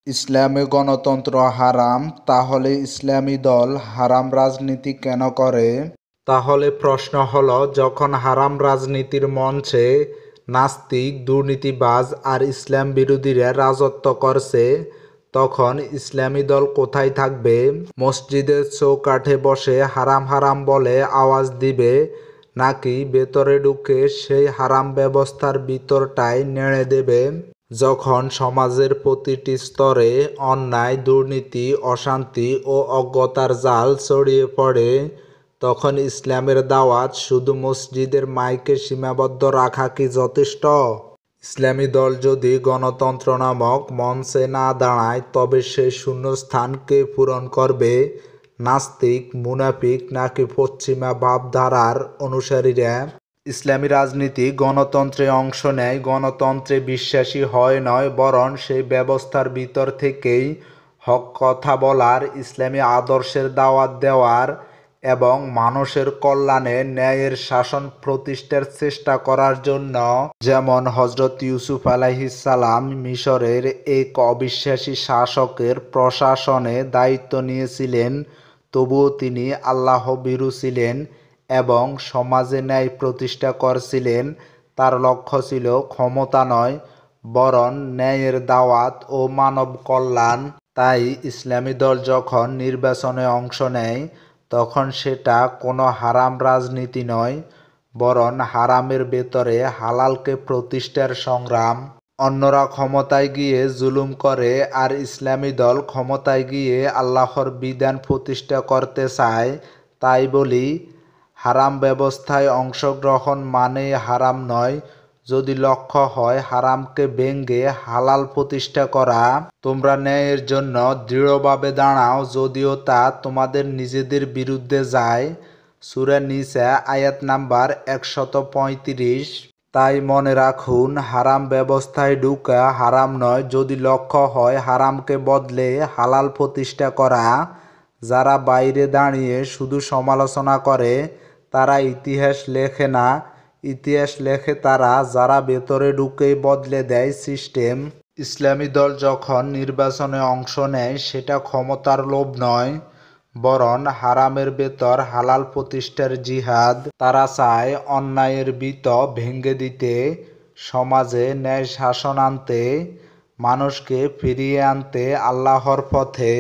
ইসলামে গণতন্ত্র হারাম, তাহলে ইসলামী দল হারাম রাজনীতি কেন করে? তাহলে প্রশ্ন হলো, যখন হারাম রাজনীতির মঞ্চে নাস্তিক, দুর্নীতিবাজ আর ইসলাম বিরোধীরা রাজত্ব করছে, তখন ইসলামী দল কোথায় থাকবে? মসজিদের চৌকাঠে বসে হারাম হারাম বলে আওয়াজ দিবে, নাকি ভেতরে ঢুকে সেই হারাম ব্যবস্থার ভিতরটায় নেড়ে দেবে? যখন সমাজের প্রতিটি স্তরে অন্যায়, দুর্নীতি, অশান্তি ও অজ্ঞতার জাল ছড়িয়ে পড়ে, তখন ইসলামের দাওয়াত শুধু মসজিদের মাইকে সীমাবদ্ধ রাখা কি যথেষ্ট? ইসলামী দল যদি গণতন্ত্র নামক মঞ্চে না দাঁড়ায়, তবে সেই শূন্যস্থান কে পূরণ করবে? নাস্তিক, মুনাফিক, নাকি পশ্চিমা ভাবধারার অনুসারীরা? ইসলামী রাজনীতি গণতন্ত্রে অংশ নেয়, গণতন্ত্রে বিশ্বাসী হয় নয়, বরং সেই ব্যবস্থার ভিতর থেকেই হক কথা বলার, ইসলামী আদর্শের দাওয়াত দেওয়ার এবং মানুষের কল্যাণে ন্যায়ের শাসন প্রতিষ্ঠার চেষ্টা করার জন্য। যেমন হযরত ইউসুফ আলাইহিসসালাম মিশরের এক অবিশ্বাসী শাসকের প্রশাসনে দায়িত্ব নিয়েছিলেন, তবুও তিনি আল্লাহ ভীরু ছিলেন এবং সমাজে ন্যায় প্রতিষ্ঠা করছিলেন। তার লক্ষ্য ছিল ক্ষমতা নয়, বরং ন্যায়ের দাওয়াত ও মানব কল্যাণ। তাই ইসলামী দল যখন নির্বাচনে অংশ নেয়, তখন সেটা কোনো হারাম রাজনীতি নয়, বরং হারামের ভেতরে হালালকে প্রতিষ্ঠার সংগ্রাম। অন্যরা ক্ষমতায় গিয়ে জুলুম করে, আর ইসলামী দল ক্ষমতায় গিয়ে আল্লাহর বিধান প্রতিষ্ঠা করতে চায়। তাই বলি, হারাম ব্যবস্থায় অংশগ্রহণ মানেই হারাম নয়, যদি লক্ষ্য হয় হারামকে ভেঙে হালাল প্রতিষ্ঠা করা। তোমরা ন্যায়ের জন্য দৃঢ়ভাবে দাঁড়াও, যদিও তা তোমাদের নিজেদের বিরুদ্ধে যায়। সূরা নিসা আয়াত নাম্বার 135। তাই মনে রাখুন, হারাম ব্যবস্থায় ঢুকা হারাম নয়, যদি লক্ষ্য হয় হারামকে বদলে হালাল প্রতিষ্ঠা করা। যারা বাইরে দাঁড়িয়ে শুধু সমালোচনা করে, তারা ইতিহাস লেখে না, ইতিহাস লেখে তারা যারা ভেতরে ঢুকেই বদলে দেয় সিস্টেম। ইসলামী দল যখন নির্বাচনে অংশ নেয়, সেটা ক্ষমতার লোভ নয়, বরং হারামের ভেতর হালাল প্রতিষ্ঠার জিহাদ। তারা চায় অন্যায়ের ভিত ভেঙে দিতে, সমাজে ন্যায় শাসন আনতে, মানুষকে ফিরিয়ে আনতে আল্লাহর পথে।